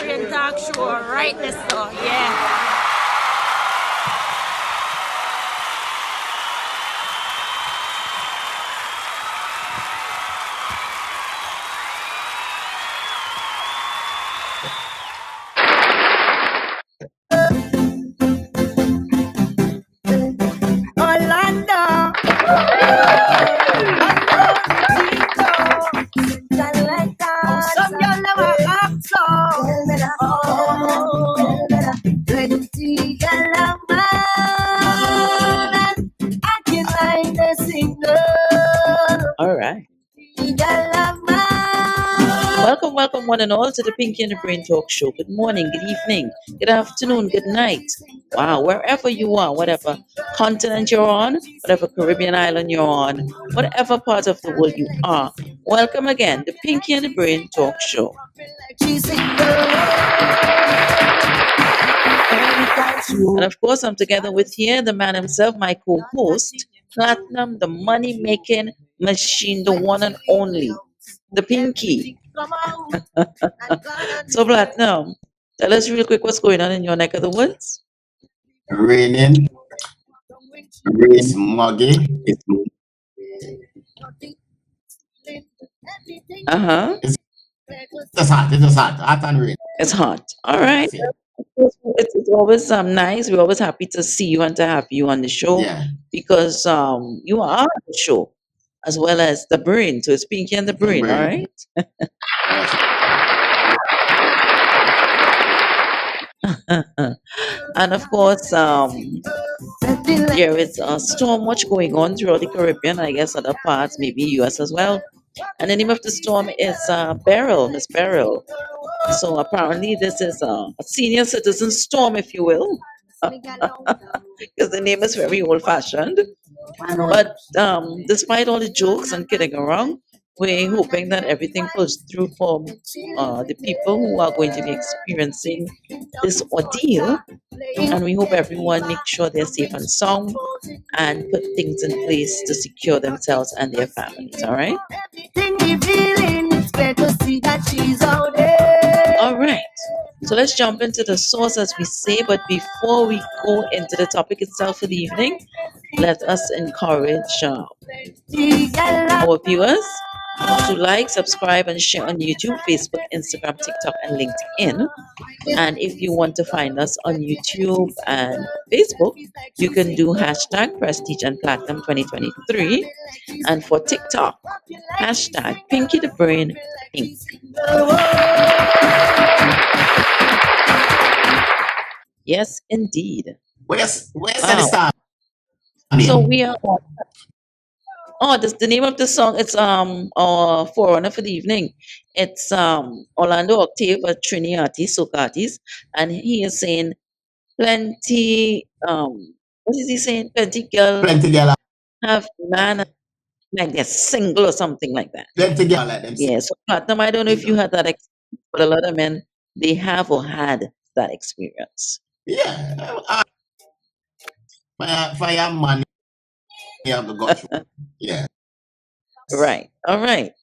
Brain Talk Show. Right, Lester. Yeah. Orlando. Some girl never act so. Twenty girl man, acting like a single. All right. Girl man. Welcome, one and all, to the Pinky and the Brain Talk Show. Good morning, good evening, good afternoon, good night. Wow, wherever you are, whatever continent you're on, whatever Caribbean island you're on, whatever part of the world you are, welcome again, the Pinky and the Brain Talk Show. And of course, I'm together with here the man himself, my co-host, Platinum, the money-making machine, the one and only, the Pinky. So, Platinum, tell us real quick what's going on in your neck of the woods. Raining, it's muggy, it's just hot and rain. It's hot. All right. That's it. It's always nice. We're always happy to see you and to have you on the show Yeah, because you are on the show as well as the brain. So it's Pinky and the the brain. All brain. right. And of course, there is so much going on throughout the Caribbean, I guess other parts, maybe US as well. And the name of the storm is Beryl, Miss Beryl. So apparently this is a senior citizen storm, if you will, because the name is very old fashioned. But despite all the jokes and kidding around, we're hoping that everything goes through for the people who are going to be experiencing this ordeal. And we hope everyone makes sure they're safe and sound and put things in place to secure themselves and their families. All right. All right. So let's jump into the source, as we say. But before we go into the topic itself for the evening, let us encourage our viewers to like, subscribe, and share on YouTube, Facebook, Instagram, TikTok, and LinkedIn. And if you want to find us on YouTube and Facebook, you can do hashtag Prestige and Platinum 2023. And for TikTok, hashtag Pinky the Brain Pink. Yes, indeed. Where's the Wow. storm? So we are. Oh, this the name of the song. It's our forerunner for the evening. It's Orlando Octave, a Trini artist, soca artist, and he is saying plenty. What is he saying? Plenty girl Plenty girl, have man like they're single or something like that. plenty girl like them Yeah. So Platinum, I don't know if you single. had that experience, but a lot of men they have or had that experience. Yeah, for your money, you have to go through. Yeah. Right. All right.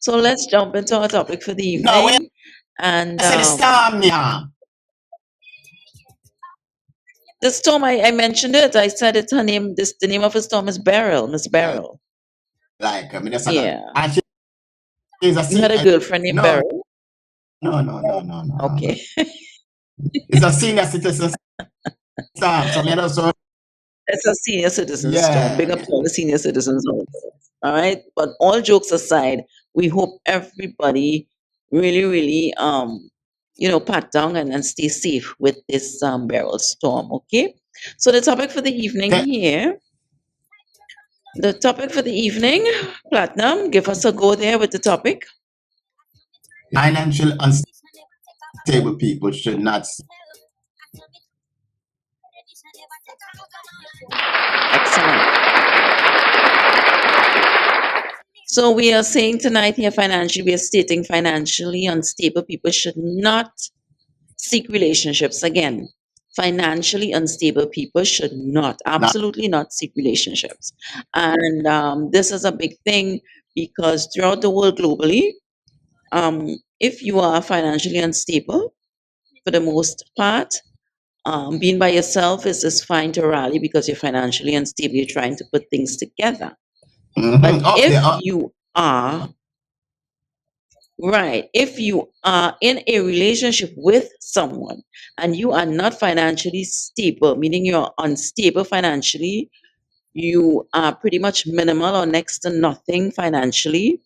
So let's jump into our topic for the No, where evening. And the storm, yeah. the storm, I mentioned it. I said it's her name. The name of the storm is Beryl, Miss Beryl. Like, I mean, that's a lot. Yeah. And she's a You had a senior. girlfriend named No, Beryl? no. Okay. It's a senior citizen storm. So let us know. It's a senior citizen storm. Big up Yeah. to all the senior citizens out there. All right. But all jokes aside, we hope everybody really, pat down and stay safe with this Beryl storm. Okay. So the topic for the evening Te- here. The topic for the evening, Platinum, give us a go there with the topic. Financial unstable people should not. Excellent. So we are saying tonight here financially, we are stating financially unstable people should not seek relationships. Again, financially unstable people should not, absolutely not seek relationships. And this is a big thing because throughout the world globally, if you are financially unstable, for the most part, being by yourself is just fine to rally because you're financially unstable. You're trying to put things together. But Up there, if up. you are right, if you are in a relationship with someone and you are not financially stable, meaning you're unstable financially, you are pretty much minimal or next to nothing financially,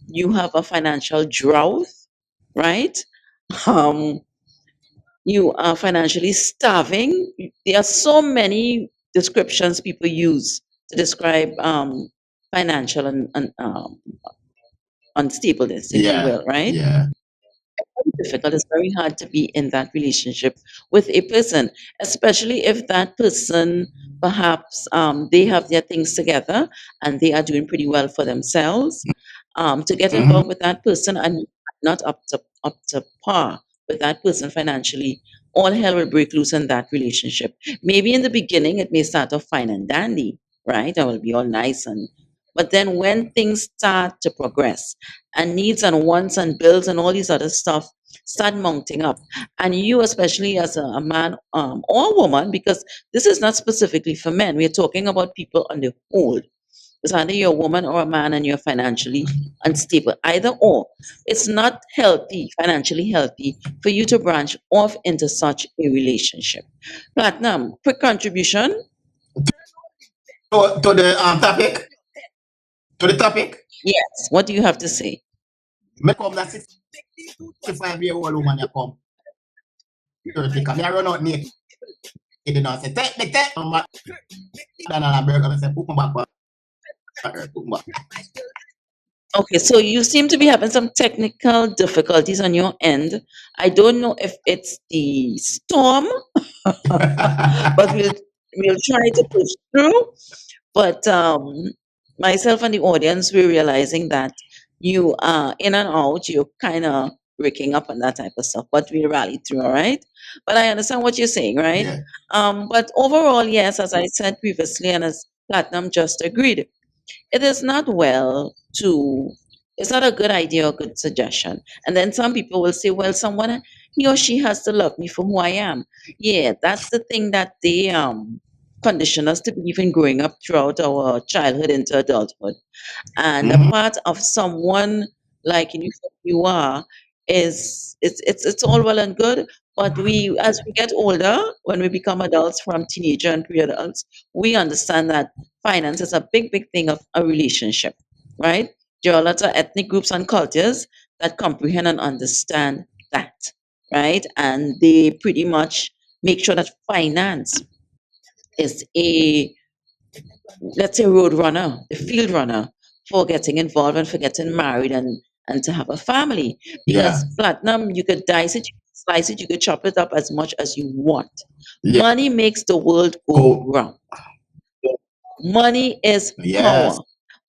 you have a financial drought, right? Um, you are financially starving. There are so many descriptions people use to describe financial and unstableness, if you Yeah, will, right? yeah. Difficult. It's very hard to be in that relationship with a person, especially if that person perhaps they have their things together and they are doing pretty well for themselves. To get Mm-hmm. involved with that person and not up to par with that person financially, all hell will break loose in that relationship. Maybe in the beginning it may start off fine and dandy, right? It will be all nice and but then when things start to progress and needs and wants and bills and all these other stuff start mounting up, and you especially as a man or woman, because this is not specifically for men, we're talking about people on the whole. It's either you're a woman or a man and you're financially unstable, either or. It's not healthy, financially healthy, for you to branch off into such a relationship. Platinum, quick contribution. To the topic, to the topic, Yes, what do you have to say? me come that 65-year-old woman you come 30, come here run out naked, you know, say, take me back, and I break up and say, put me back, put me back. Okay, so you seem to be having some technical difficulties on your end. I don't know if it's the storm, but we'll try to push through. But myself and the audience, we're realizing that you are in and out, you're kind of breaking up and that type of stuff, but we rally through, all right? But I understand what you're saying, right? Yeah, But overall, yes, as I said previously, and as Platinum just agreed, it is not well to it's not a good idea or good suggestion. And then some people will say, well, someone he or she has to love me for who I am. Yeah, that's the thing that they condition us to believe in growing up throughout our childhood into adulthood. And a mm-hmm. part of someone like you are is it's all well and good, but we as we get older, when we become adults from teenager and pre-adults, we understand that finance is a big thing of a relationship, right? There are lots of ethnic groups and cultures that comprehend and understand that, right? And they pretty much make sure that finance is a, let's say, road runner, a field runner for getting involved and for getting married and to have a family. Yeah, Because platinum, you could dice it, you could slice it, you could chop it up as much as you want. yeah. Money makes the world go Go, round. Money is yes, power.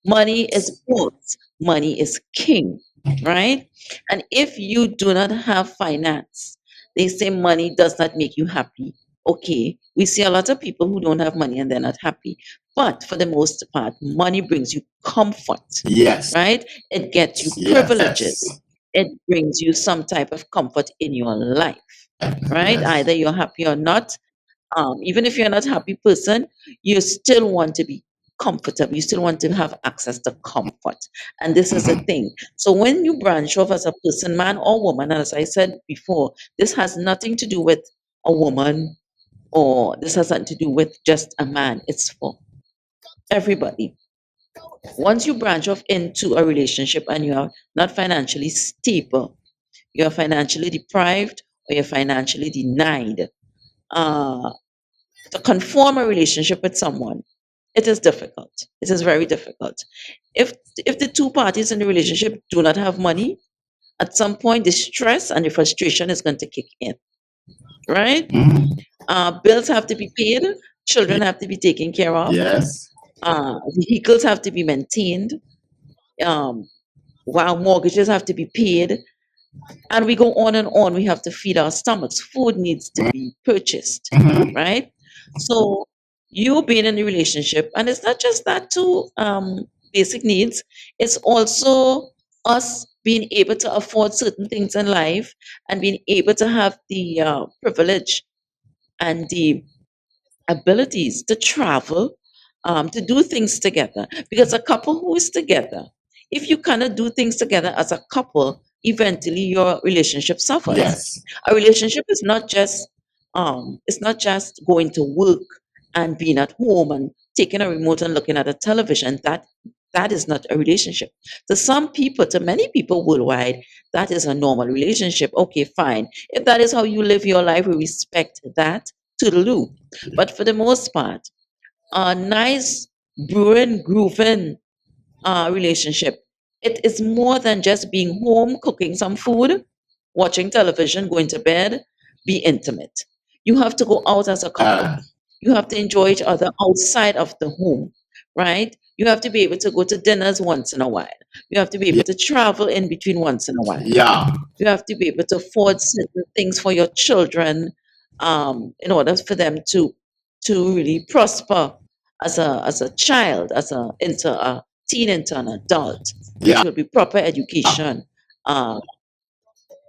Money is boss. Money is king, right? And if you do not have finance, they say money does not make you happy. Okay, we see a lot of people who don't have money and they're not happy. But for the most part, money brings you comfort, yes, right? It gets you yes, privileges. It brings you some type of comfort in your life, right? yes. Either you're happy or not, even if you're not a happy person, you still want to be comfortable. You still want to have access to comfort. And this is the Mm-hmm. thing. So when you branch off as a person, man or woman, and as I said before, this has nothing to do with a woman or this has nothing to do with just a man. It's for everybody. Once you branch off into a relationship and you are not financially stable, you're financially deprived or you're financially denied. Uh, to conform a relationship with someone, it is difficult. It is very difficult. If the two parties in the relationship do not have money, at some point the stress and the frustration is going to kick in, right? Mm-hmm. Bills have to be paid, children have to be taken care of, Yes. vehicles have to be maintained, um, while mortgages have to be paid, and we go on and on. We have to feed our stomachs. Food needs to be purchased, Mm-hmm. right? So you being in a relationship, and it's not just that too basic needs. It's also us being able to afford certain things in life and being able to have the privilege and the abilities to travel, to do things together. Because a couple who is together, if you cannot do things together as a couple, eventually your relationship suffers. Yes. A relationship is not just going to work and being at home and taking a remote and looking at a television. That is not a relationship. To some people, to many people worldwide, that is a normal relationship. Okay, fine. If that is how you live your life, we respect that. Toodaloo. But for the most part, a nice brewing, grooving relationship, it is more than just being home, cooking some food, watching television, going to bed, be intimate. You have to go out as a couple. Uh, You have to enjoy each other outside of the home, right? You have to be able to go to dinners once in a while. You have to be able yeah. to travel in between once in a while. Yeah. You have to be able to afford certain things for your children, in order for them to really prosper as a child, as a into a teen, into an adult, which Yeah. will be proper education, uh,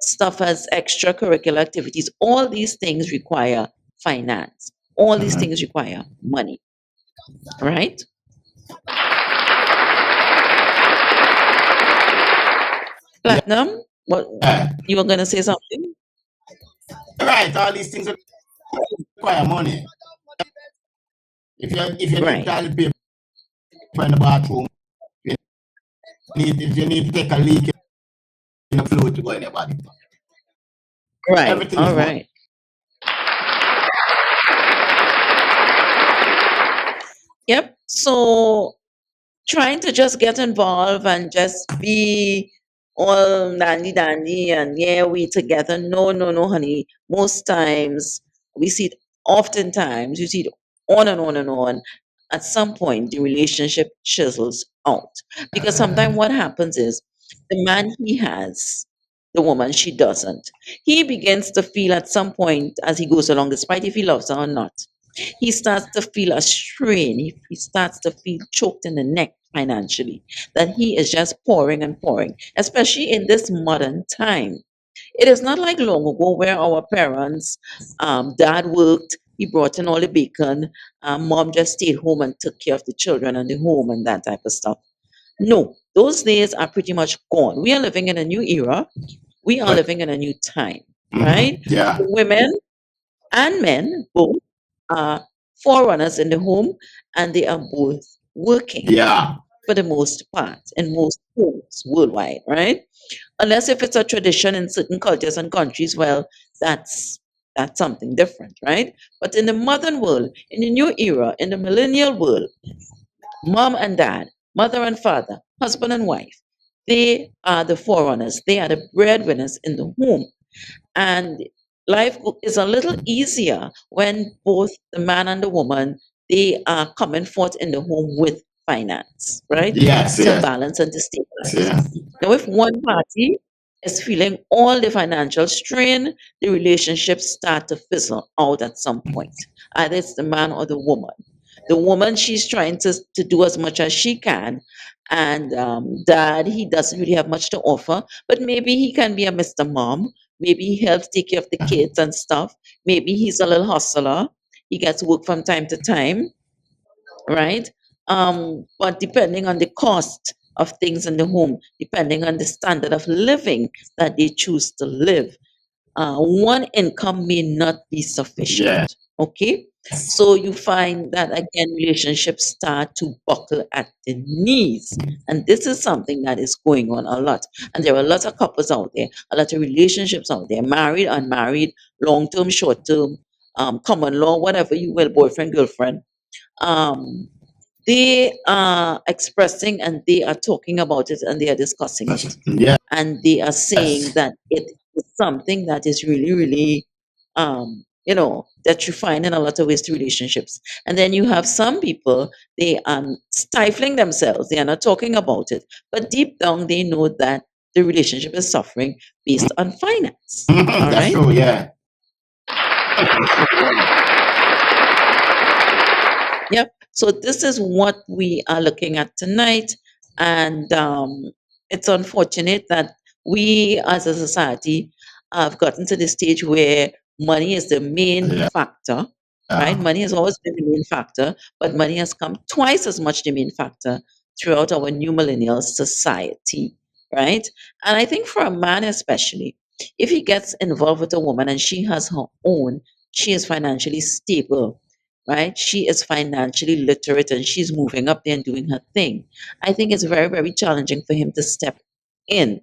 stuff as extracurricular activities. All these things require finance. All these Mhm. things require money, right? Yeah. Platinum, what you were gonna say something? Right. All these things require money. If you need Right, toilet paper in the bathroom, if you need to take a leak in the fluid to go in your body, right, everything is all money. right. Yep. So trying to just get involved and just be all dandy dandy and yeah, we together. No, no, no, honey. Most times we see it, oftentimes you see it on and on and on. At some point, the relationship chisels out. Because sometimes what happens is the man he has, the woman she doesn't. He begins to feel at some point as he goes along, despite if he loves her or not, he starts to feel a strain. He starts to feel choked in the neck financially, that he is just pouring and pouring, especially in this modern time. It is not like long ago where our parents, dad worked, he brought in all the bacon, mom just stayed home and took care of the children and the home and that type of stuff. No, those days are pretty much gone. We are living in a new era. We are living in a new time, right? Yeah. Women and men both are forerunners in the home, and they are both working Yeah. for the most part in most homes worldwide, right? Unless if it's a tradition in certain cultures and countries, well, that's something different, right? But in the modern world, in the new era, in the millennial world, mom and dad, mother and father, husband and wife, they are the forerunners. They are the breadwinners in the home, and is a little easier when both the man and the woman, they are coming forth in the home with finance, right? Yes. To Yes. balance and to stabilize. Yes. Now, if one party is feeling all the financial strain, the relationships start to fizzle out at some point. Either it's the man or the woman. The woman, she's trying to do as much as she can, and dad, he doesn't really have much to offer, but maybe he can be a Mr. Mom. Maybe he helps take care of the kids and stuff. Maybe he's a little hustler. He gets work from time to time, right? But depending on the cost of things in the home, depending on the standard of living that they choose to live, one income may not be sufficient. Yes. Okay? So you find that again, relationships start to buckle at the knees. And this is something that is going on a lot. And there are a lot of couples out there, a lot of relationships out there, married, unmarried, long term, short term, common law, whatever you will, boyfriend, girlfriend. Um, they are expressing and they are talking about it and they are discussing it, Yes. and they are saying that it is something that is really, really, that you find in a lot of ways to relationships. And then you have some people, they are stifling themselves, they are not talking about it, but deep down they know that the relationship is suffering based on finance. All That's right. true. Yeah. Yep. So this is what we are looking at tonight. And it's unfortunate that we as a society have gotten to the stage where money is the main Yeah. factor, right? Money has always been the main factor, but money has come twice as much the main factor throughout our new millennial society, right? And I think for a man especially, if he gets involved with a woman and she has her own, she is financially stable, right? She is financially literate and she's moving up there and doing her thing. I think it's very, very challenging for him to step in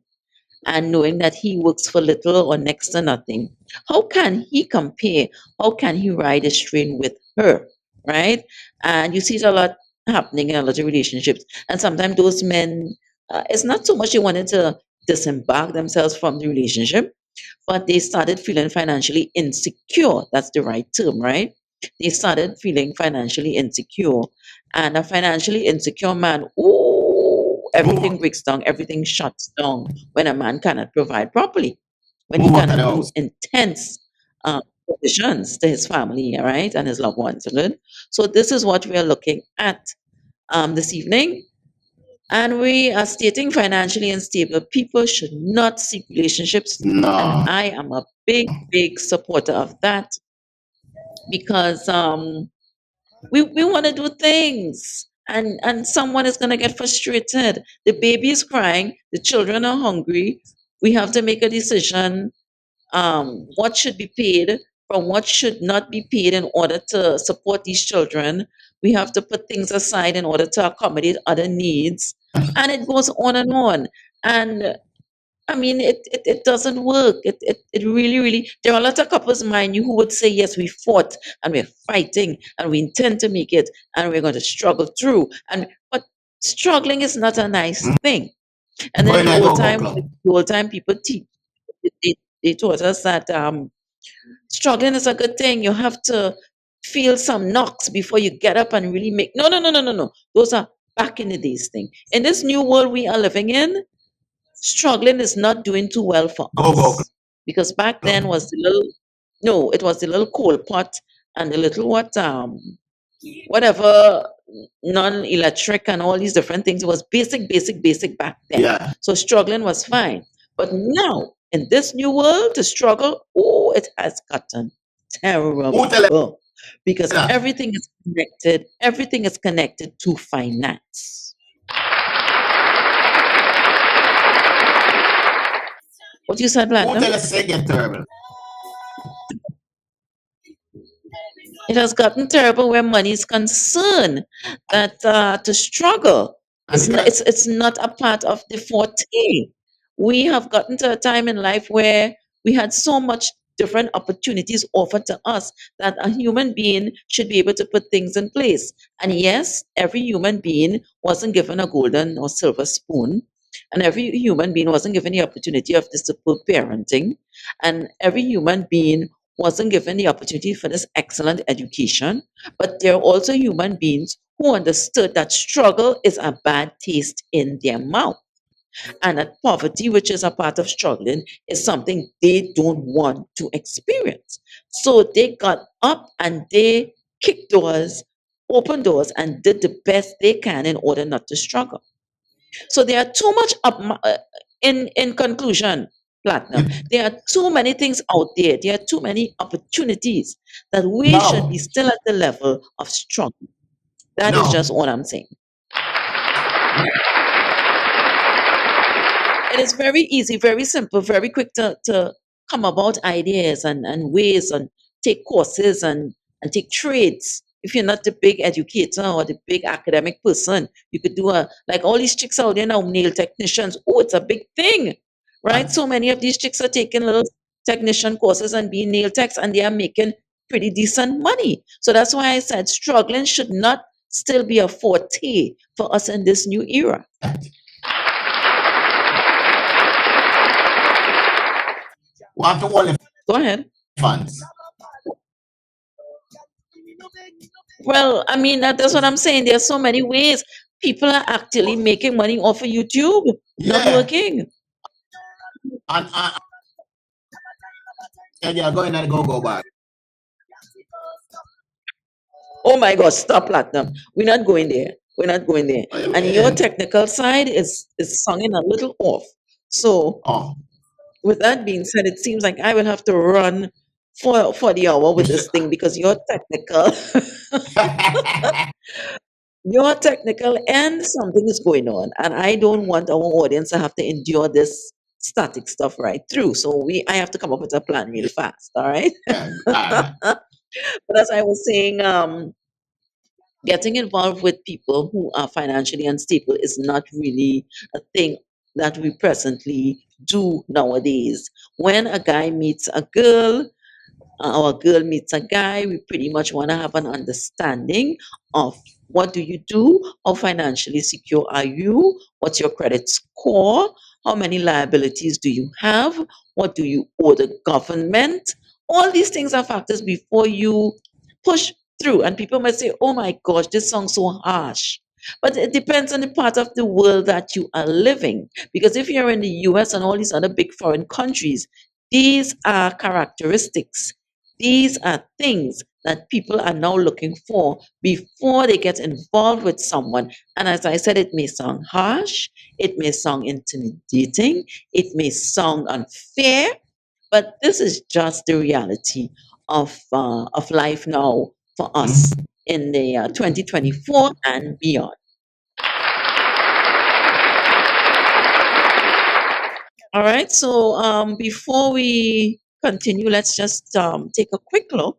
and knowing that he works for little or next to nothing. How can he compare? How can he ride a train with her? Right? And you see it a lot happening in a lot of relationships. And sometimes those men, it's not so much they wanted to disembark themselves from the relationship, but they started feeling financially insecure. That's the right term, right? They started feeling financially insecure. And a financially insecure man, oh, Move, everything breaks down, everything shuts down when a man cannot provide properly, when he move out of the cannot do house. intense provisions to his family, all right, and his loved ones. Good. So this is what we are looking at this evening. And we are stating financially unstable people should not seek relationships. And No. I am a big, big supporter of that because we want to do things. And someone is going to get frustrated. The baby is crying, the children are hungry. We have to make a decision what should be paid from what should not be paid in order to support these children. We have to put things aside in order to accommodate other needs. And it goes on and on. And I mean, it doesn't work. It really, really, there are a lot of couples, mind you, who would say, yes, we fought and we're fighting and we intend to make it and we're going to struggle through. But struggling is not a nice thing. And then Going to go go club. the old time people teach, they taught us that struggling is a good thing. You have to feel some knocks before you get up and really make. No, no, no, no, no, no. Those are back in the days thing. In this new world we are living in, struggling is not doing too well for Go go us because back club. then was the little no, it was the little coal pot and the little whatever non-electric and all these different things. It was basic back then. Yeah. So struggling was fine. But now in this new world to struggle, oh, it has gotten Who tell them terrible because that? everything is connected to finance. What you said, Who tell Platinum? us say get terrible? It has gotten terrible where money is concerned. That to struggle, And it's not a part of the forte. We have gotten to a time in life where we had so much different opportunities offered to us that a human being should be able to put things in place. And yes, every human being wasn't given a golden or silver spoon. And every human being wasn't given the opportunity of this superb parenting. And every human being wasn't given the opportunity for this excellent education, but there are also human beings who understood that struggle is a bad taste in their mouth and that poverty, which is a part of struggling, is something they don't want to experience. So they got up and they kicked doors, opened doors, and did the best they can in order not to struggle. So there are too much in conclusion, Platinum. you, There are too many things out there. There are too many opportunities that we should no, be still at the level of struggle. That is no. just all I'm saying. It is very easy, very simple, very quick to come about ideas and ways and take courses and take trades. If you're not the big educator or the big academic person, you could do like all these chicks out there now, nail technicians. Oh, it's a big thing, right? And So many of these chicks are taking little technician courses and being nail techs and they are making pretty decent money. So that's why I said struggling should not still be a forte for us in this new era. want to hold the Go ahead. funds. Well, I mean, that's what I'm saying. There are so many ways people are actually making money off of YouTube, not Yeah. working. And you're going to go go back. Oh my God, stop Platinum. We're not going there. We're not going there. What you And your mean? technical side is sunging a little off. So Oh, with that being said, it seems like I will have to run for the hour you with should. this thing because you're technical. You're technical and something is going on. And I don't want our audience to have to endure this static stuff right through. So I have to come up with a plan real fast. All right. Yeah, all right. But as I was saying, getting involved with people who are financially unstable is not really a thing that we presently do nowadays. When a guy meets a girl, or a girl meets a guy, we pretty much want to have an understanding of what do you do, how financially secure are you, what's your credit score, how many liabilities do you have, what do you owe the government. All these things are factors before you push through. And people might say, oh my gosh, this song's so harsh. But it depends on the part of the world that you are living. Because if you're in the US and all these other big foreign countries, these are characteristics, these are things that people are now looking for before they get involved with someone. And as I said, it may sound harsh, it may sound intimidating, it may sound unfair, but this is just the reality of life now for us Mhm. in the 2024 and beyond. All right. So before we continue, let's just take a quick look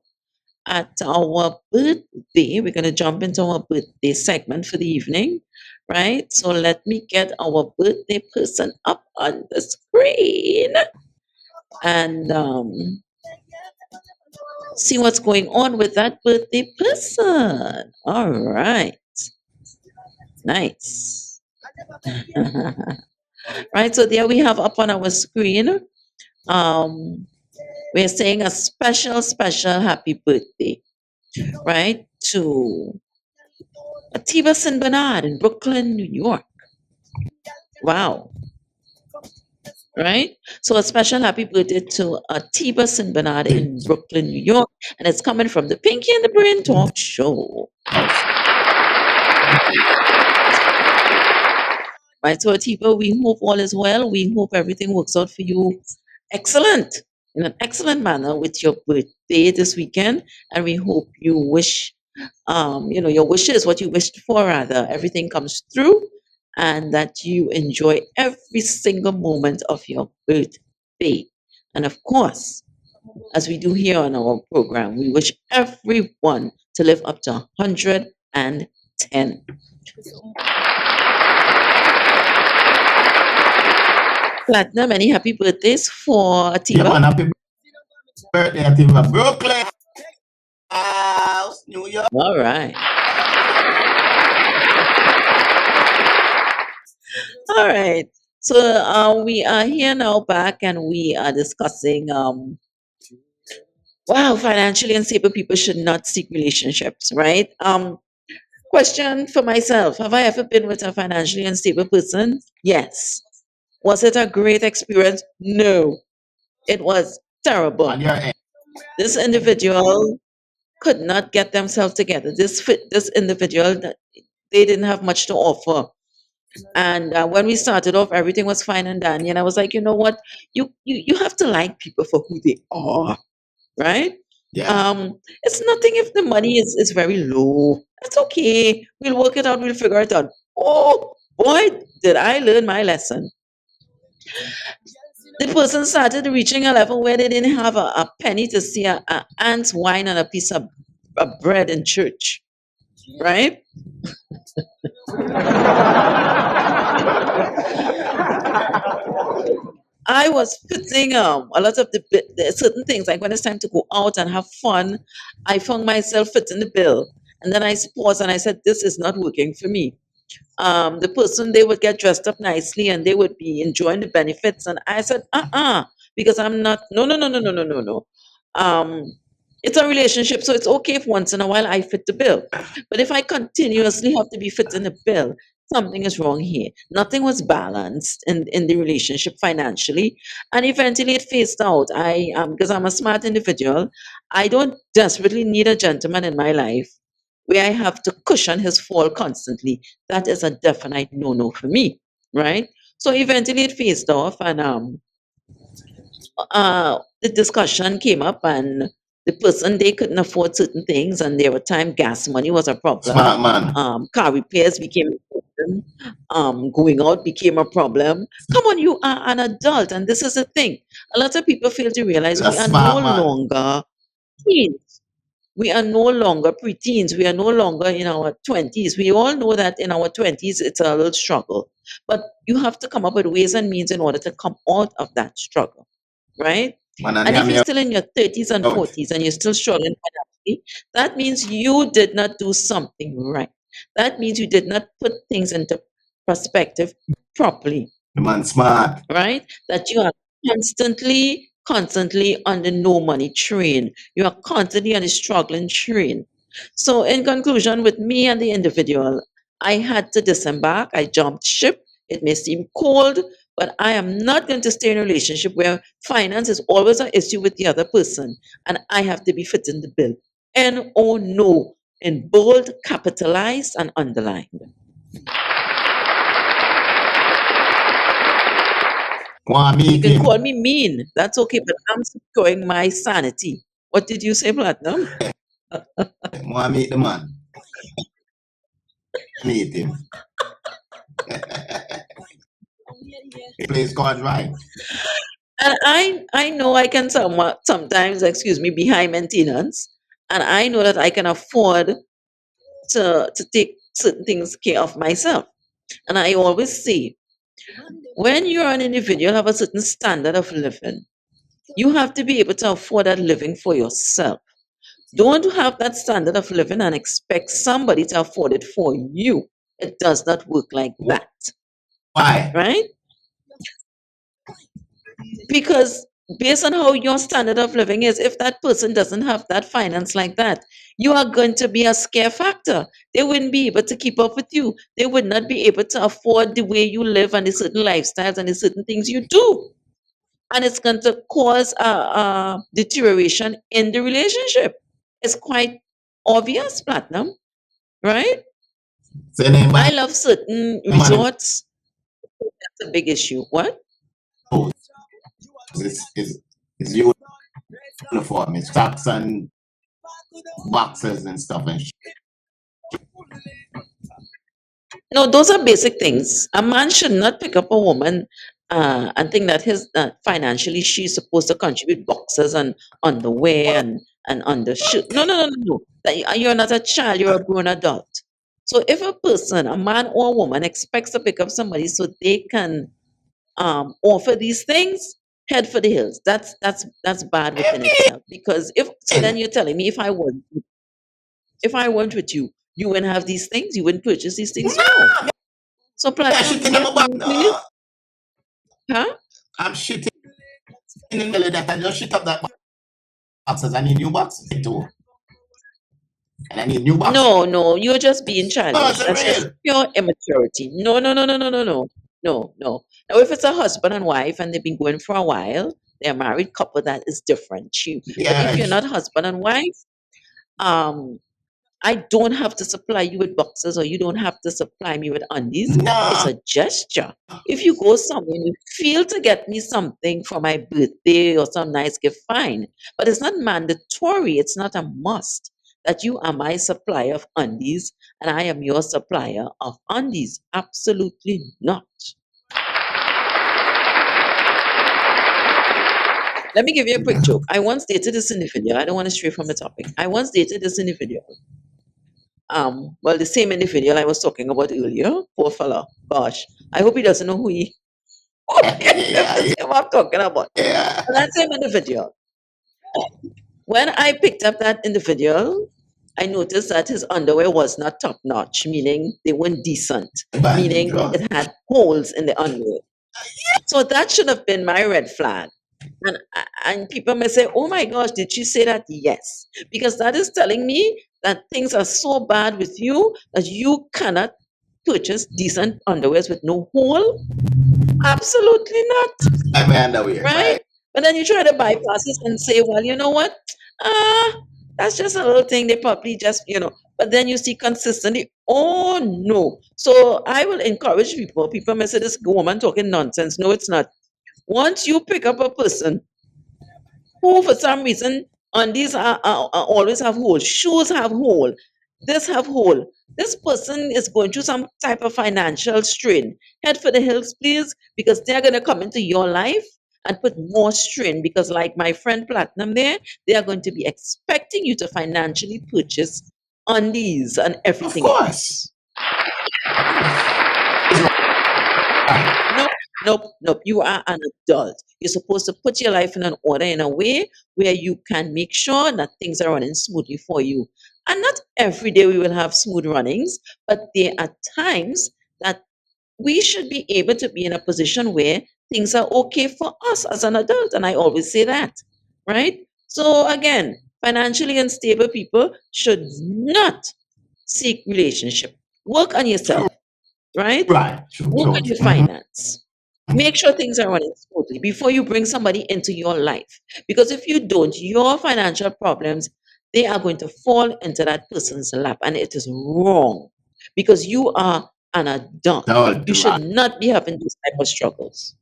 at our birthday. We're going to jump into our birthday segment for the evening, right? So let me get our birthday person up on the screen and see what's going on with that birthday person. All right, nice. Right, so there we have up on our screen. Um, we're saying a special, special happy birthday, right, to Atiba St. Bernard in Brooklyn, New York. Wow. Right? So a special happy birthday to Atiba St. Bernard in Brooklyn, New York. And it's coming from the Pinky and the Brain Talk Show. Yes. Right? So Atiba, we hope all is well. We hope everything works out for you excellent, in an excellent manner with your birthday this weekend. And we hope you wish your wishes, what you wished for, rather, everything comes through and that you enjoy every single moment of your birthday. And of course, as we do here on our program, we wish everyone to live up to 110. Platinum, any happy birthdays for Yeah, Atiba? man, happy birthday to Brooklyn House, New York. All right. All right. So we are here now back and we are discussing wow, financially unstable people should not seek relationships, right? Question for myself. Have I ever been with a financially unstable person? Yes. Was it a great experience? No. It was On terrible. your end. This individual could not get themselves together. This individual, they didn't have much to offer. And when we started off, everything was fine and dandy. And I was like, you know what? You have to like people for who they are, right? Yeah. It's nothing if the money is very low. That's okay. We'll work it out. We'll figure it out. Oh boy, did I learn my lesson. The person started reaching a level where they didn't have a penny to see a ant's wine and a piece of bread in church, right? I was putting a lot of the certain things like when it's time to go out and have fun, I found myself fitting the bill, and then I paused and I said, "This is not working for me." The person, they would get dressed up nicely and they would be enjoying the benefits, and I said, because I'm not. No, no, no, no, no, no, no, no. Um, it's a relationship, so it's okay if once in a while I fit the bill. But if I continuously have to be fitting the bill, something is wrong here. Nothing was balanced in the relationship financially. And eventually it phased out. Because I'm a smart individual, I don't desperately need a gentleman in my life. where I have to cushion his fall constantly, that is a definite no-no for me, right? So eventually it phased off, and the discussion came up, and the person, they couldn't afford certain things, and there were time gas money was a problem. Smart man. Car repairs became a problem. Going out became a problem. Come on, you are an adult, and this is the thing. A lot of people fail to realize A we are no smart man. longer teens. We are no longer preteens. We are no longer in our 20s. We all know that in our 20s, it's a little struggle. But you have to come up with ways and means in order to come out of that struggle, right? Man, and And if hear you're me still in your 30s and out. 40s and you're still struggling financially, that means you did not do something right. That means you did not put things into perspective properly, The man smart. right? That you are constantly on the no money train. You are constantly on the struggling train. So, in conclusion, with me and the individual, I had to disembark. I jumped ship. It may seem cold, but I am not going to stay in a relationship where finance is always an issue with the other person, and I have to be fitting the bill. No, in bold, capitalized, and underlined. Want You meet can him. call me mean. That's okay, but I'm securing my sanity. What did you say, Platinum? Want meet the man. Meet him. He plays cards right. And I know I can sometimes, excuse me, be high maintenance, and I know that I can afford to take certain things care of myself. And I always say, when you're an individual, have a certain standard of living, you have to be able to afford that living for yourself. Don't have that standard of living and expect somebody to afford it for you. It does not work like that, Why? right? Because based on how your standard of living is, if that person doesn't have that finance like that, you are going to be a scare factor. They wouldn't be able to keep up with you. They would not be able to afford the way you live and the certain lifestyles and the certain things you do. And it's going to cause a deterioration in the relationship. It's quite obvious, Platinum, right? Say name I by love certain man. resorts. That's a big issue. What? It's uniform. It's socks and boxes and stuff and No, those are basic things. A man should not pick up a woman and think that his financially she's supposed to contribute boxes and underwear and undershirt. No, no, no, no, no. You're not a child. You're a grown adult. So if a person, a man or a woman, expects to pick up somebody so they can offer these things, head for the hills. That's bad within itself. Because if so, then you're telling me if I weren't with you, you wouldn't have these things. You wouldn't purchase these things. No. So yeah, Platinum, shitting in my back. please, No, huh? I'm shitting in the belly that I just shit up that boxes. I need new boxes too. And I need new boxes. No, you're just being No, childish. it's That's just real. pure immaturity. No. Now, if it's a husband and wife and they've been going for a while, they're a married couple, that is different. But if Yeah. you're not husband and wife, um, I don't have to supply you with boxes or you don't have to supply me with undies. It's No. a gesture. If you go somewhere and you feel to get me something for my birthday or some nice gift, fine. But it's not mandatory, it's not a must that you are my supplier of undies and I am your supplier of undies. Absolutely not. Let me give you a quick joke. I once dated this individual. I don't want to stray from the topic. I once dated this individual. Well, the same individual I was talking about earlier, poor fella. Gosh, I hope he doesn't know who he Yeah. the same I'm talking about. Yeah. But that same individual. When I picked up that individual, I noticed that his underwear was not top notch, meaning they weren't decent, Bandit meaning drug. it had holes in the underwear. So that should have been my red flag. And people may say, "Oh my gosh, did she say that?" Yes, because that is telling me that things are so bad with you that you cannot purchase decent underwears with no hole. Absolutely not, I'm underwear, right? right? But then you try to bypass it and say, "Well, you know what? Ah, That's just a little thing they probably just, but then you see consistently, oh no. So I will encourage people. People may say this woman talking nonsense. No, it's not. Once you pick up a person who for some reason on these are always have hole, shoes have hole, this have hole, this person is going through some type of financial strain. Head for the hills, please, because they're going to come into your life and put more strain, because like my friend Platinum there, they are going to be expecting you to financially purchase undies and Of everything else. course. Right. Nope, nope, nope. You are an adult. You're supposed to put your life in an order in a way where you can make sure that things are running smoothly for you. And not every day we will have smooth runnings, but there are times that we should be able to be in a position where things are okay for us as an adult. And I always say that, right? So again, financially unstable people should not seek relationship. Work on yourself, right? Right. True, Work true. on your finance. Make sure things are running smoothly before you bring somebody into your life. Because if you don't, your financial problems, they are going to fall into that person's lap. And it is wrong. Because you are an adult. Adult, You should right. not be having these type of struggles.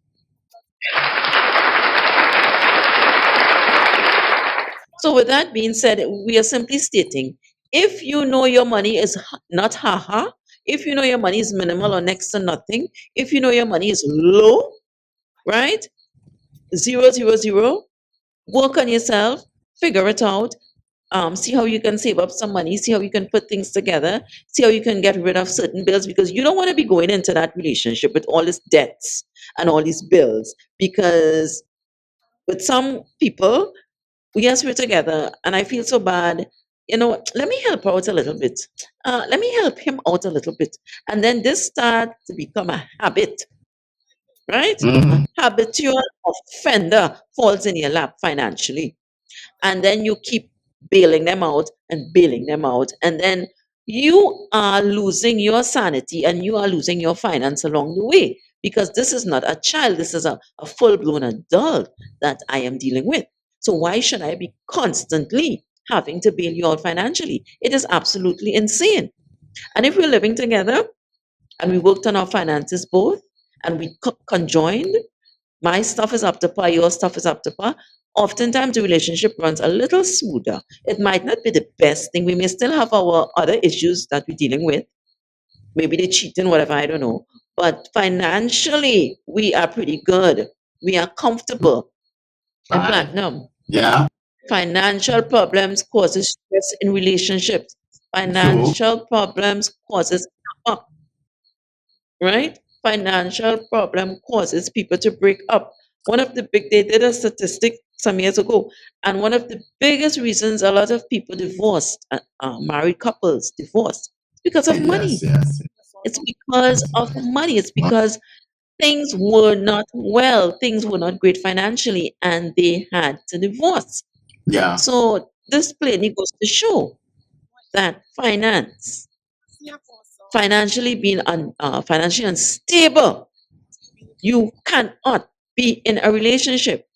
So with that being said, we are simply stating, if you know your money is not haha, if you know your money is minimal or next to nothing, if you know your money is low, right? 000, work on yourself, figure it out, see how you can save up some money, see how you can put things together, see how you can get rid of certain bills, because you don't want to be going into that relationship with all these debts and all these bills. Because with some people, yes, we're together, and I feel so bad. Let me help her out a little bit. Let me help him out a little bit. And then this starts to become a habit, right? A Mm-hmm. habitual offender falls in your lap financially. And then you keep bailing them out and bailing them out. And then you are losing your sanity and you are losing your finance along the way, because this is not a child, this is a full blown adult that I am dealing with. So, why should I be constantly having to bail you out financially? It is absolutely insane. And if we're living together and we worked on our finances both and we conjoined, my stuff is up to par, your stuff is up to par. Oftentimes, the relationship runs a little smoother. It might not be the best thing. We may still have our other issues that we're dealing with. Maybe the cheating, whatever, I don't know. But financially, we are pretty good. We are comfortable. And Right. platinum, Yeah. financial problems causes stress in relationships. True. Financial problems causes right? Financial problem causes people to break up. They did a statistic some years ago, and one of the biggest reasons a lot of people divorced, married couples divorced, is because of Yes, money. yes. It's because of money. It's because things were not well, things were not great financially, and they had to divorce. Yeah. So this plainly goes to show that financially being financially unstable, you cannot be in a relationship.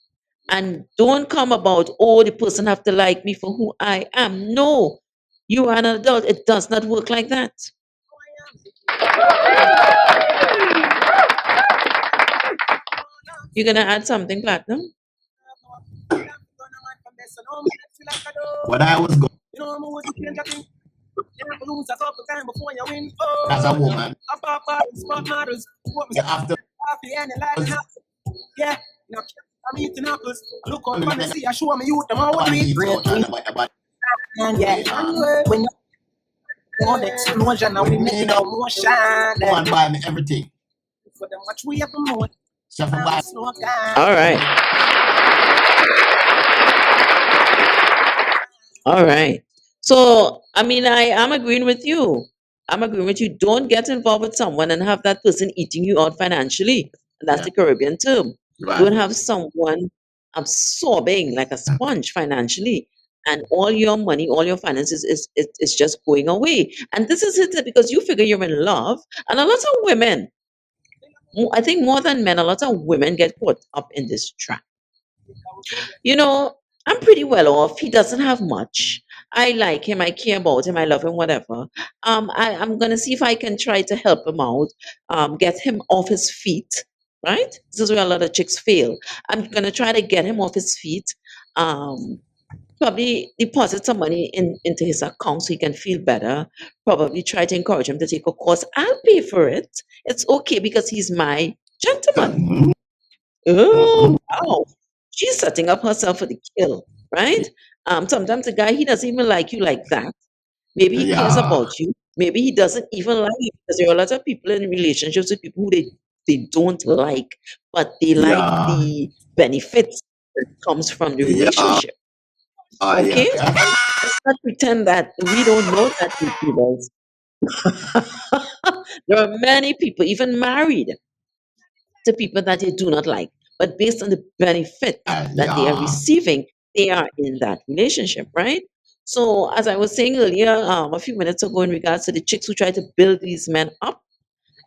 And don't come about, oh, the person have to like me for who I am. No, you are an adult. It does not work like that. You're gonna add something, Platinum? When I was going as a woman, you have to woman buy me everything. So for buy All right. All right. So, I mean, I am agreeing with you. I'm agreeing with you. Don't get involved with someone and have that person eating you out financially. And that's yeah, the Caribbean term. right. Don't have someone absorbing like a sponge financially, and all your money, all your finances is just going away. And this is it because you figure you're in love. And a lot of women, I think more than men, a lot of women get caught up in this trap. You know, I'm pretty well off. He doesn't have much. I like him, I care about him, I love him, whatever. I'm gonna see if I can try to help him out, get him off his feet, right? This is where a lot of chicks fail. I'm gonna try to get him off his feet, um, probably deposit some money into his account so he can feel better. Probably try to encourage him to take a course. I'll pay for it. It's okay because he's my gentleman. Mhm. Oh, Mhm. wow. She's setting up herself for the kill, right? Sometimes the guy, he doesn't even like you like that. Maybe he cares Yeah. about you. Maybe he doesn't even like you because there are a lot of people in relationships with people who they don't like, but they like Yeah. the benefits that comes from the Yeah. relationship. Oh, yeah. Okay? Let's not pretend that we don't know that YouTubers. There are many people, even married, to people that they do not like, but based on the benefits that they are Yeah. receiving, they are in that relationship, right? So, as I was saying earlier, a few minutes ago, in regards to the chicks who try to build these men up,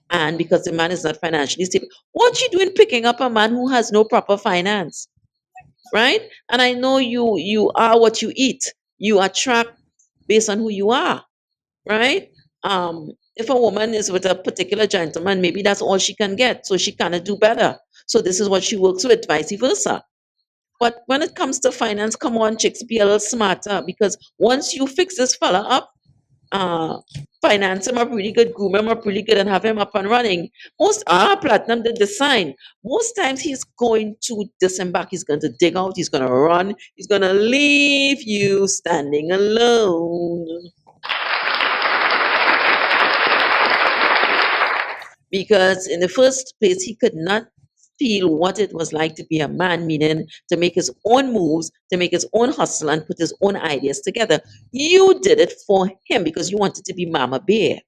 and because the man is not financially stable, what you doing picking up a man who has no proper finance, right? And I know you are what you eat. You attract based on who you are, right? If a woman is with a particular gentleman, maybe that's all she can get, so she cannot do better. So this is what she works with, vice versa. But when it comes to finance, come on, chicks, be a little smarter because once you fix this fella up, uh, finance him up really good, groom him up really good, and have him up and running. Platinum did the sign. Most times he's going to disembark, he's going to dig out, he's going to run, he's going to leave you standing alone. Because in the first place he could not feel what it was like to be a man, meaning to make his own moves, to make his own hustle and put his own ideas together. You did it for him because you wanted to be mama bear.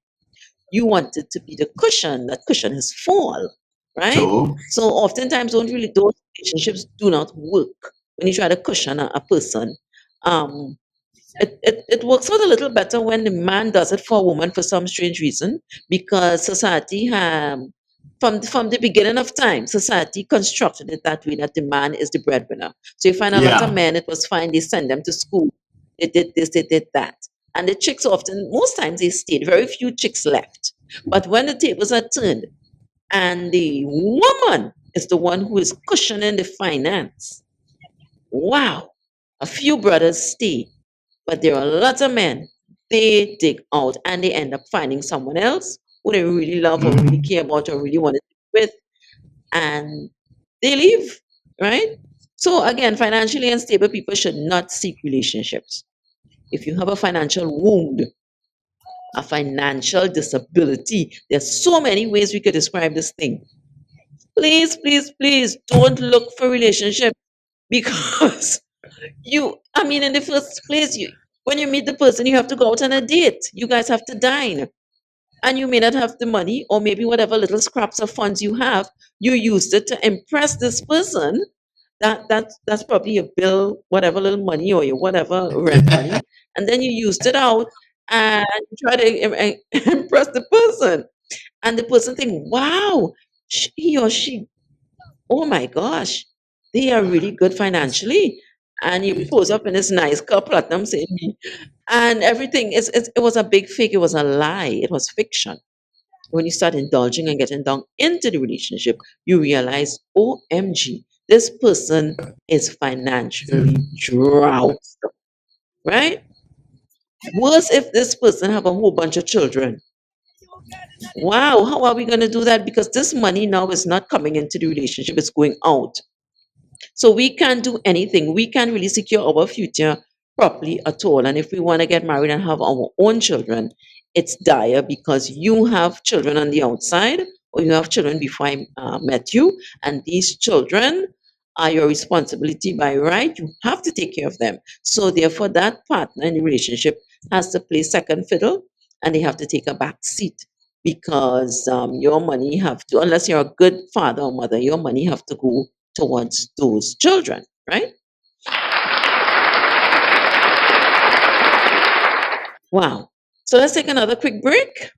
You wanted to be the cushion that cushion his fall, right? True. So oftentimes those relationships do not work when you try to cushion a person. um it works out a little better when the man does it for a woman for some strange reason, because society from the beginning of time, society constructed it that way that the man is the breadwinner. So you find a lot of Yeah. men, it was fine, they send them to school, they did this, they did that. And the chicks often, most times they stayed, very few chicks left. But when the tables are turned and the woman is the one who is cushioning the finance, wow, a few brothers stay, but there are lots of men, they dig out and they end up finding someone else who they really love or really Mhm. care about or really want to be with, and they leave, right? So again, financially unstable people should not seek relationships. If you have a financial wound, a financial disability, there's so many ways we could describe this thing. Please, please, please don't look for relationship because I mean, in the first place, when you meet the person, you have to go out on a date. You guys have to dine. And you may not have the money, or maybe whatever little scraps of funds you have, you used it to impress this person. That's probably your bill, whatever little money or your whatever rent money. And then you used it out and you try to impress the person. And the person think, wow, he or she, oh my gosh, they are really good financially. And you pose up in this nice car, platinum, saying me, and everything it was a big fake, it was a lie, it was fiction. When you start indulging and getting down into the relationship, you realize, OMG, this person is financially drought, right? Worse if this person have a whole bunch of children. Wow, how are we going to do that? Because this money now is not coming into the relationship, it's going out. So we can't do anything. We can't really secure our future properly at all. And if we want to get married and have our own children, it's dire because you have children on the outside, or you have children before I met you, and these children are your responsibility by right. You have to take care of them. So therefore, that partner in the relationship has to play second fiddle, and they have to take a back seat because your money have to, unless you're a good father or mother, your money have to go towards those children, right? Wow. So let's take another quick break.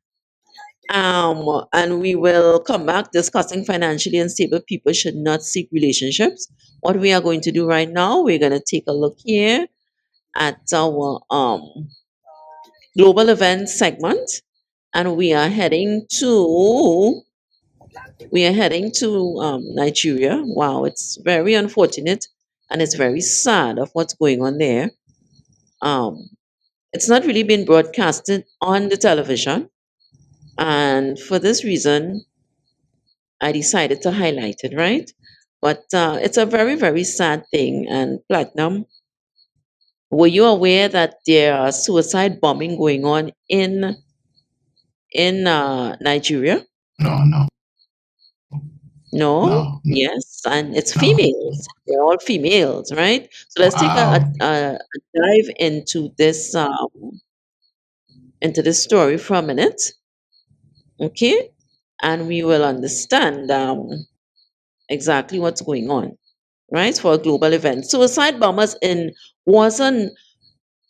And we will come back discussing financially unstable people should not seek relationships. What we are going to do right now, we're going to take a look here at our global events segment, and we are heading to Nigeria. Wow, it's very unfortunate and it's very sad of what's going on there. Um, it's not really been broadcasted on the television, and for this reason, I decided to highlight it, right? But it's a very, very sad thing. And Platinum, were you aware that there are suicide bombing going on in Nigeria? No, no, No? no, Yes, and it's no. females. They're all females, right? So let's take a, Wow. a, a dive into this story for a minute, okay? And we will understand exactly what's going on, right? For a global event. Suicide bombers in Warsaw,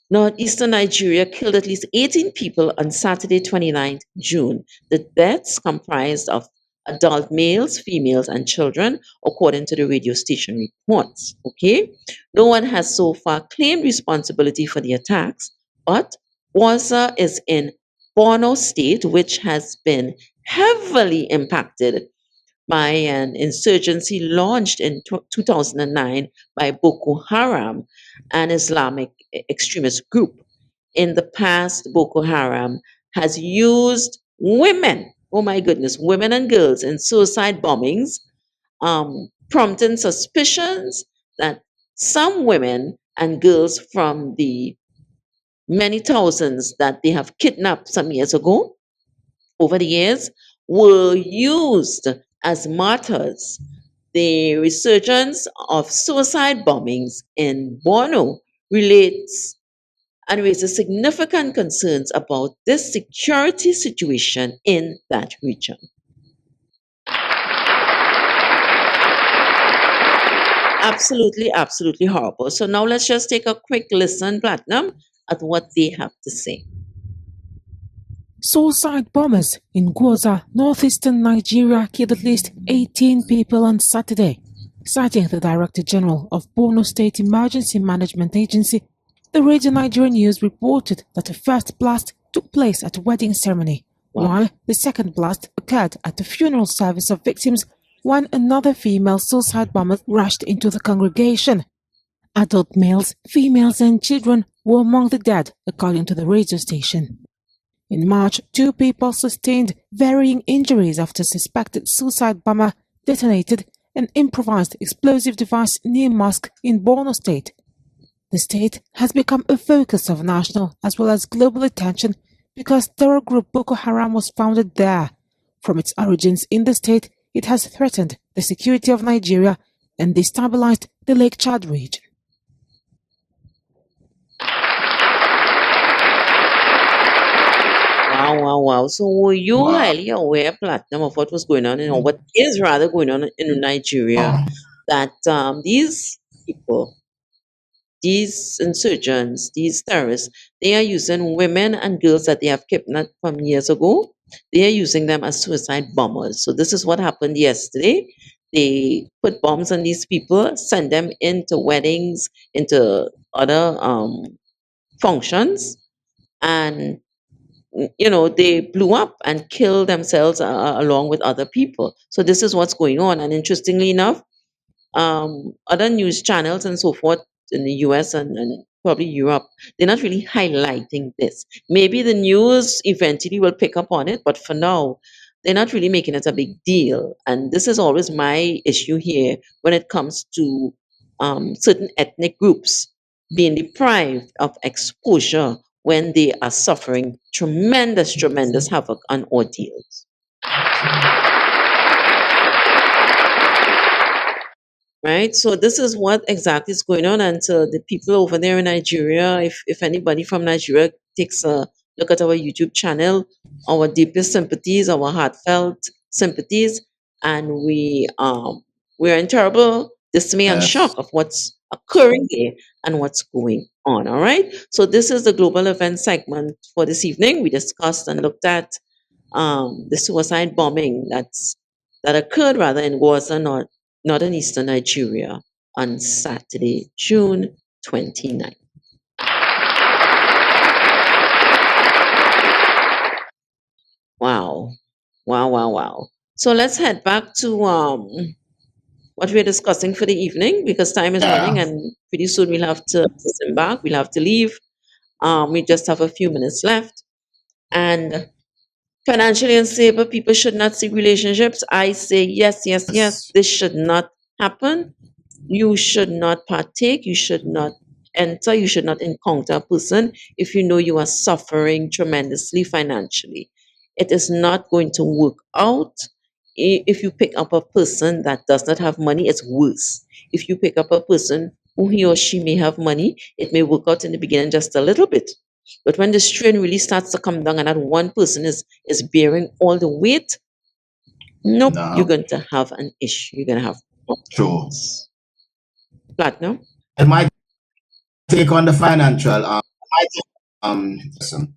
northeastern Nigeria killed at least 18 people on Saturday, 29th June. The deaths comprised of adult males, females, and children, according to the radio station reports. Okay? No one has so far claimed responsibility for the attacks, but Warsaw is in Borno State, which has been heavily impacted by an insurgency launched in 2009 by Boko Haram, an Islamic extremist group. In the past, Boko Haram has used women, oh my goodness, women and girls in suicide bombings, prompting suspicions that some women and girls from the many thousands that they have kidnapped some years ago, over the years, were used as martyrs. The resurgence of suicide bombings in Borno relates and raises significant concerns about this security situation in that region. Absolutely, absolutely horrible. So now let's just take a quick listen, Platinum, at what they have to say. Suicide bombers in Gwoza, northeastern Nigeria, killed at least 18 people on Saturday. Citing the Director General of Borno State Emergency Management Agency, the Radio Nigeria News reported that the first blast took place at a wedding ceremony, while the second blast occurred at the funeral service of victims when another female suicide bomber rushed into the congregation. Adult males, females and children were among the dead, according to the radio station. In March, 2 people sustained varying injuries after a suspected suicide bomber detonated an improvised explosive device near a mosque in Borno State. The state has become a focus of national as well as global attention because terror group Boko Haram was founded there. From its origins in the state, it has threatened the security of Nigeria and destabilized the Lake Chad region. Wow. So were you Wow. highly aware, Platinum, of what was going on, or what is rather going on in Nigeria, that these people, these insurgents, these terrorists, they are using women and girls that they have kidnapped from years ago. They are using them as suicide bombers. So this is what happened yesterday. They put bombs on these people, send them into weddings, into other functions, and they blew up and killed themselves along with other people. So this is what's going on. And interestingly enough, other news channels and so forth in the US and probably Europe, they're not really highlighting this. Maybe the news eventually will pick up on it, but for now, they're not really making it a big deal. And this is always my issue here when it comes to certain ethnic groups being deprived of exposure when they are suffering tremendous havoc and ordeals. Right? So this is what exactly is going on. And so the people over there in Nigeria, if anybody from Nigeria takes a look at our YouTube channel, our deepest sympathies, our heartfelt sympathies, and we're in terrible dismay and shock of what's occurring here and what's going on. All right. So this is the global event segment for this evening. We discussed and looked at the suicide bombing that occurred rather in Gaza, northern eastern Nigeria on Saturday, June 29th. Wow. Wow, wow, wow. So let's head back to what we're discussing for the evening because time is running Yeah. and pretty soon we'll have to disembark, we'll have to leave. We just have a few minutes left. And financially unstable people should not seek relationships. I say yes, yes, yes. Yes. This should not happen. You should not partake. You should not enter. You should not encounter a person if you know you are suffering tremendously financially. It is not going to work out. If you pick up a person that does not have money, it's worse. If you pick up a person who he or she may have money, it may work out in the beginning just a little bit. But when the strain really starts to come down and that one person is bearing all the weight, nope, you're No. going to have an issue. You're going to have True. problems. Platinum? And my take on the financial listen.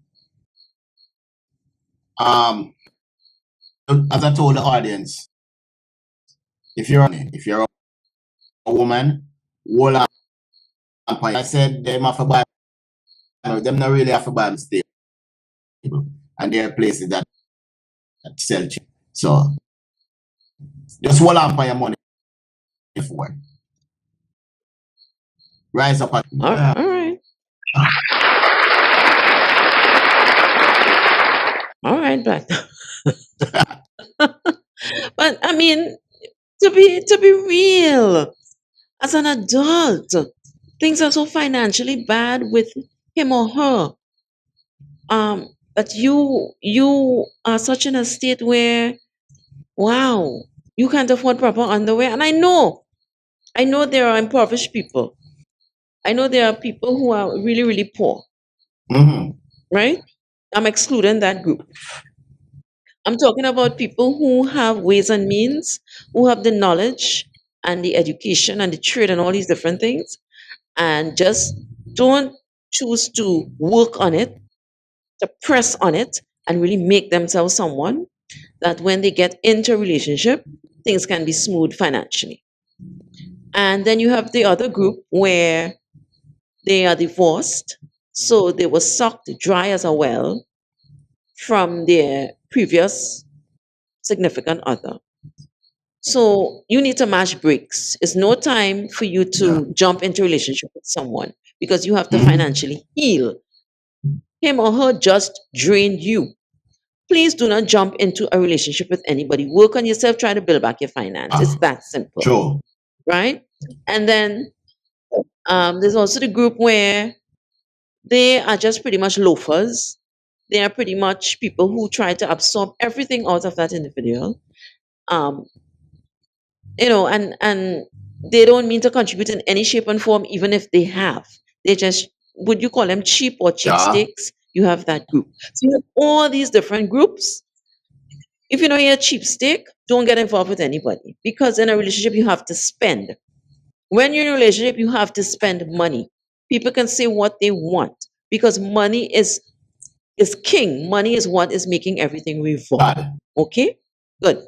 As I told the audience, if you're a woman, hold on. I said them have to buy. Them not really have to buy them stable, and there are places that sell cheap. So just hold on for your money for rise up. All right. All right, Platinum. But I mean, to be real, as an adult, things are so financially bad with him or her. That you are such in a state where wow, you can't afford proper underwear. And I know there are impoverished people. I know there are people who are really, really poor, Mm-hmm. right? I'm excluding that group. I'm talking about people who have ways and means, who have the knowledge and the education and the trade and all these different things, and just don't choose to work on it, to press on it, and really make themselves someone that when they get into a relationship, things can be smooth financially. And then you have the other group where they are divorced, so they were sucked dry as a well from their previous significant other. So you need to match breaks. It's no time for you Yeah. to jump into a relationship with someone because you have to Mhm. financially heal. Him or her just drained you. Please do not jump into a relationship with anybody. Work on yourself, try to build back your finance. It's that simple, True. right? And then there's also the group where they are just pretty much loafers. They are pretty much people who try to absorb everything out of that individual. Um, and they don't mean to contribute in any shape and form, even if they have. They just would you call them cheap or Yeah. cheapstakes? You have that group. So you have all these different groups. If you know you're a cheapstake, don't get involved with anybody because in a relationship you have to spend. When you're in a relationship, you have to spend money. People can say what they want because money is king. Money is what is making everything revolve. God. Okay, good.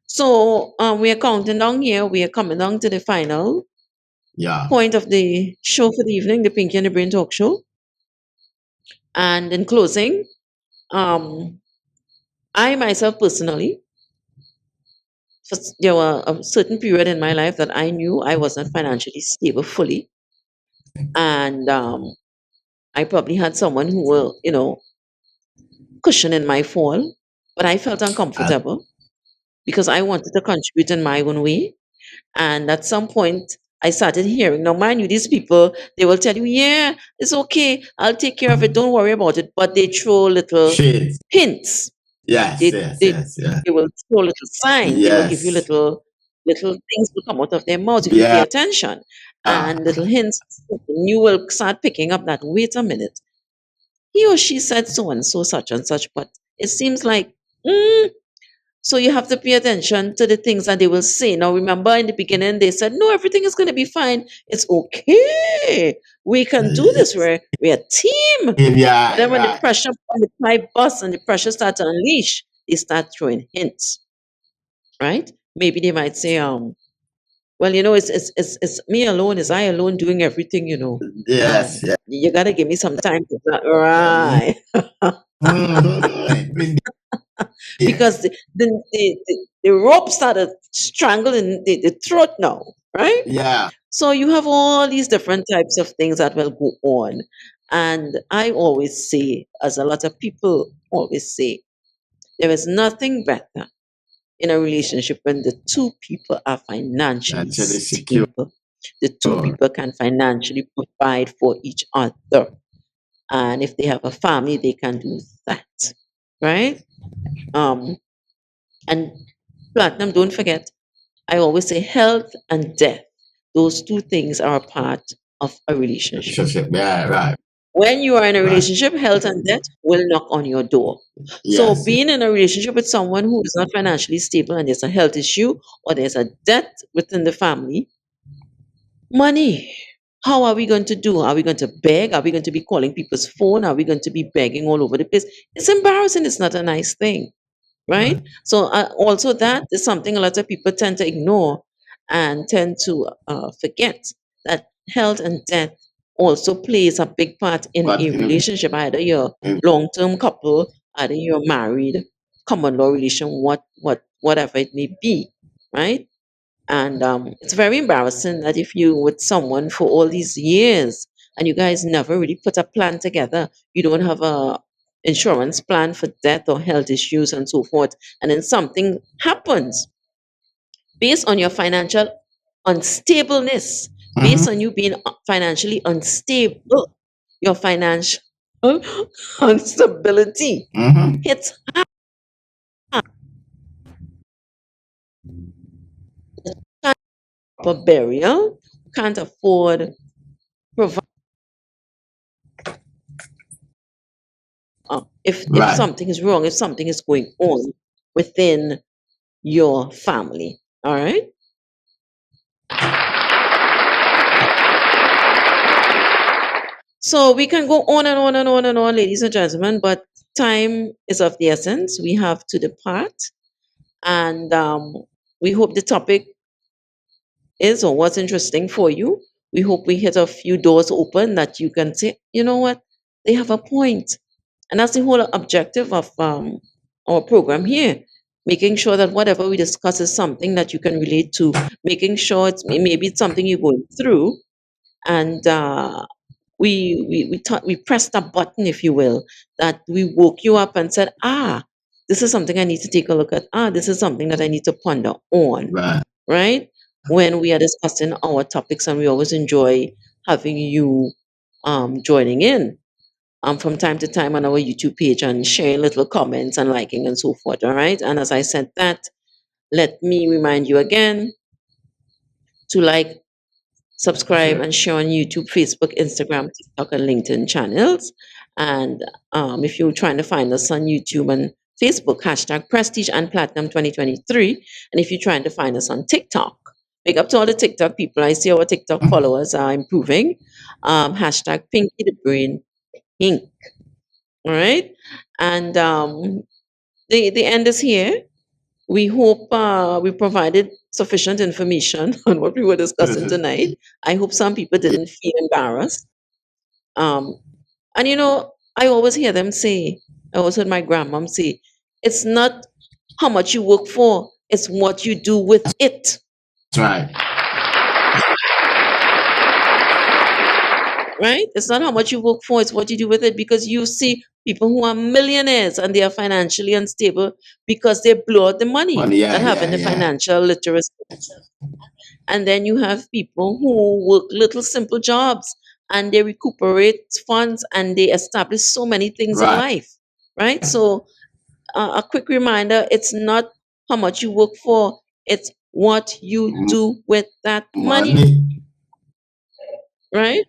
So we are counting down here. We are coming down to the final Yeah. point of the show for the evening, the Pinky and the Brain Talk Show. And in closing, um, I myself personally, there were a certain period in my life that I knew I wasn't financially stable fully, and I probably had someone who were, cushioning my fall, but I felt uncomfortable because I wanted to contribute in my own way. And at some point, I started hearing, now, mind you, these people, they will tell you, yeah, it's okay, I'll take care of it, don't worry about it. But they throw little Shit. hints. Yes. They, Yes. they, Yes. Yes. they will throw little signs. They will give you Yes. little things to come out of their mouths if you pay Yeah. attention. And little hints, and you will start picking up that, wait a minute, he or she said so and so, such and such, but it seems like, so you have to pay attention to the things that they will say. Now, remember in the beginning, they said, no, everything is going to be fine. It's okay. We can do this. We're a team. But Yeah. then when the Right. pressure, when the pipe busts and the pressure starts to unleash, they start throwing hints, right? Maybe they might say, well, it's me alone, it's I alone doing everything, Yes. Yeah. You got to give me some time to, right. Mhm. because the rope started strangling the throat now, right? Yeah. So you have all these different types of things that will go on. And I always say, as a lot of people always say, there is nothing better in a relationship when the two people are financially Actually secure. stable. The two people can financially provide for each other. And if they have a family, they can do that. Right? Um, and platinum, don't forget, I always say health and death. Those two things are a part of a relationship. Relationship. Yeah, right. When you are in a Right. relationship, health and death will knock on your door. So, Yes. being in a relationship with someone who is not financially stable and there's a health issue or there's a death within the family, money. How are we going to do? Are we going to beg? Are we going to be calling people's phone? Are we going to be begging all over the place? It's embarrassing. It's not a nice thing, right? So, also, that is something a lot of people tend to ignore and tend to forget that health and death also plays a big part in But a relationship. Either you're long-term couple, either you're married, common law relation, whatever it may be, right? And it's very embarrassing that if you with someone for all these years and you guys never really put a plan together, you don't have a insurance plan for death or health issues and so forth, and then something happens based on your financial unstableness, based on you being financially unstable, your financial instability hits for burial, can't afford provide. If right. something is wrong, if something is going on within your family. All right. So we can go on and on and on and on, ladies and gentlemen, but time is of the essence. We have to depart. And we hope the topic is or was interesting for you. We hope we hit a few doors open that you can say, you know what, they have a point. And that's the whole objective of our program here, making sure that whatever we discuss is something that you can relate to, making sure maybe it's something you're going through, and we pressed a button, if you will, that we woke you up and said, this is something I need to take a look at. This is something that I need to ponder on, Right. right? When we are discussing our topics, and we always enjoy having you joining in from time to time on our YouTube page and sharing little comments and liking and so forth. All right. And as I said that, let me remind you again to like, subscribe, and share on YouTube, Facebook, Instagram, TikTok, and LinkedIn channels. And if you're trying to find us on YouTube and Facebook, hashtag Prestige and Platinum 2023. And if you're trying to find us on TikTok, big up to all the TikTok people. I see our TikTok followers are improving. Hashtag Pinky the Brain Inc. All right. And the end is here. We hope we provided sufficient information on what we were discussing tonight. I hope some people didn't feel embarrassed. Um, and I always hear them say, I always heard my grandmom say, it's not how much you work for, it's what you do with it. That's right. Right? It's not how much you work for, it's what you do with it. Because you see people who are millionaires and they are financially unstable because they blow out the money, Yeah, that having the financial literacy. And then you have people who work little simple jobs and they recuperate funds and they establish so many things in Right. life. Right? So, a quick reminder, it's not how much you work for, it's what you do with that money. Right?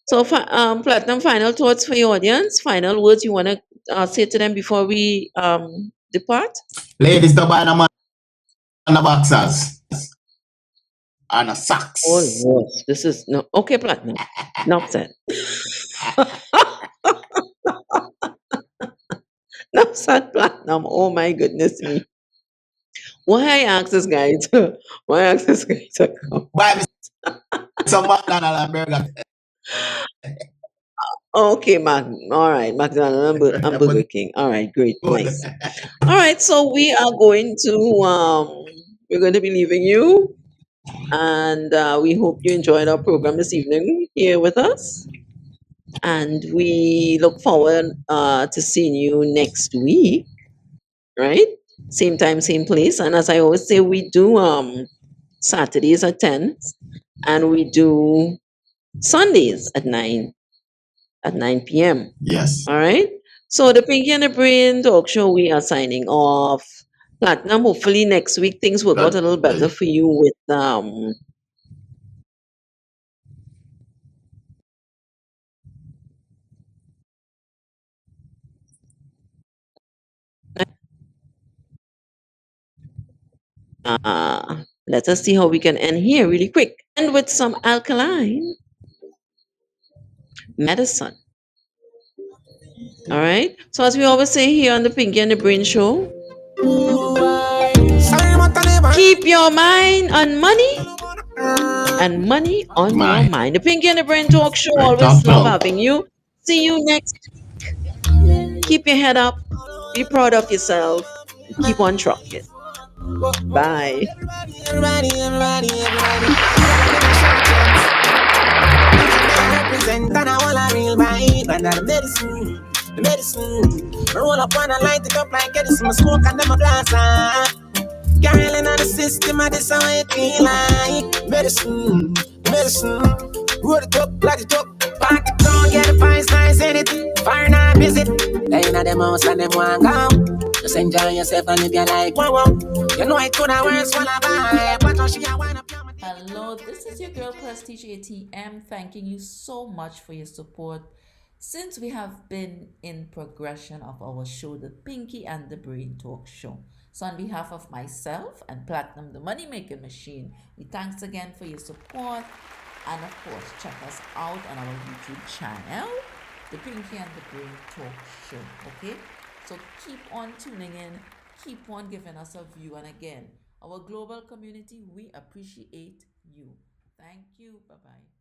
So, Platinum, final thoughts for your audience, final words you want to say to them before we depart? Ladies, don't buy no man on the boxers and the socks. Oh, Lord. This is no. Okay, Platinum. Enough said. Enough said, Platinum. Oh, my goodness me. Why I ask this guy to come? Buy me some McDonald's and burger. Okay, all right, McDonald's and Burger King. All right, great, nice. All right, so we are going to we're going to be leaving you, and we hope you enjoyed our program this evening here with us, and we look forward to seeing you next week. Right, same time, same place, and as I always say, we do Saturdays at 10, and we do Sundays at 9 p.m. Yes. All right. So the Pinky and the Brain talk show, we are signing off. Platinum, hopefully next week things work out a little better for you with let us see how we can end here really quick. And with some alkaline medicine. All right. So as we always say here on the Pinky and the Brain show, keep your mind on money and money on your mind. The Pinky and the Brain talk show, always love having you. See you next week. Keep your head up. Be proud of yourself. And keep on trucking. Bye. Represent and I want a real vibe and that the medicine. Roll up and I light it up like Edison, smoke and them a blast. Girl in the system, I this how it feel like medicine. Roll it up, light it up. Park it down, get the pies nice in it. Fire not visit. Laying at them house and them want go. Just enjoy yourself and live your life. Wow. You know it could have worse when I buy. But she a wind up. Hello, this is your girl Prestige ATM, thanking you so much for your support since we have been in progression of our show, The Pinky and the Brain Talk Show. So on behalf of myself and Platinum, the Money Making Machine, we thanks again for your support. And of course, check us out on our YouTube channel, The Pinky and the Brain Talk Show, okay? So keep on tuning in, keep on giving us a view, and again, our global community, we appreciate you. Thank you. Bye-bye.